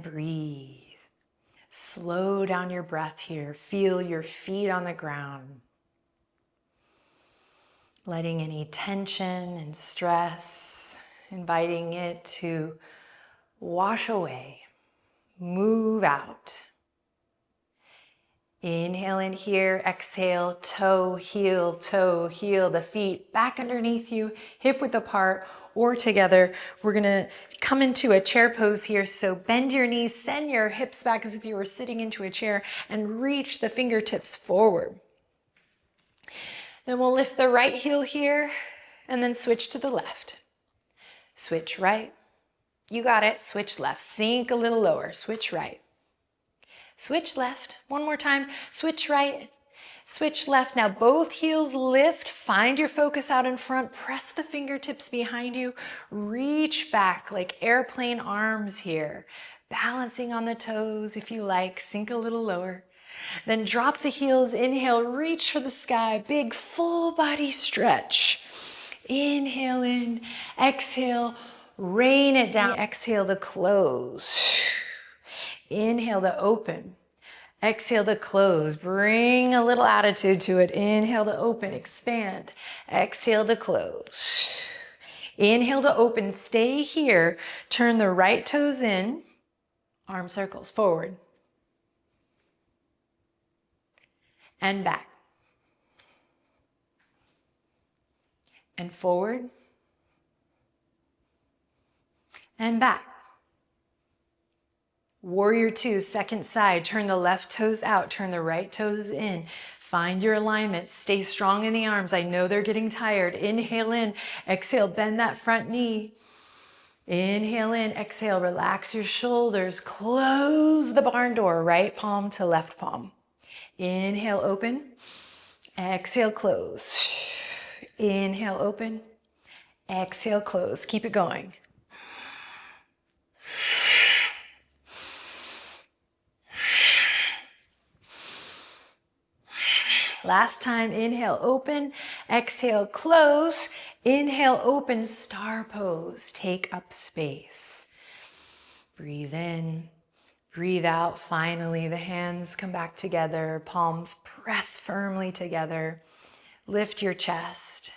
breathe. Slow down your breath here. Feel your feet on the ground. Letting any tension and stress, inviting it to wash away, move out. Inhale in here, exhale, toe, heel, the feet back underneath you, hip width apart or together. We're gonna come into a chair pose here, so bend your knees, send your hips back as if you were sitting into a chair and reach the fingertips forward. Then we'll lift the right heel here and then switch to the left. Switch right, you got it, switch left, sink a little lower, switch right. Switch left, one more time, switch right, switch left. Now both heels lift, find your focus out in front, press the fingertips behind you, reach back like airplane arms here, balancing on the toes if you like, sink a little lower. Then drop the heels, inhale, reach for the sky, big full body stretch. Inhale in, exhale, rain it down. Exhale to close. Inhale to open. Exhale to close. Bring a little attitude to it. Inhale to open, expand. Exhale to close. Inhale to open, stay here. Turn the right toes in. Arm circles forward. And back. And forward. And back. Warrior two, second side. Turn the left toes out, turn the right toes in. Find your alignment, stay strong in the arms. I know they're getting tired. Inhale in, exhale, bend that front knee. Inhale in, exhale, relax your shoulders. Close the barn door, right palm to left palm. Inhale, open. Exhale, close. Inhale, open. Exhale, close. Keep it going. Last time, inhale, open, exhale, close. Inhale, open, star pose. Take up space. Breathe in, breathe out. Finally, the hands come back together. Palms press firmly together. Lift your chest.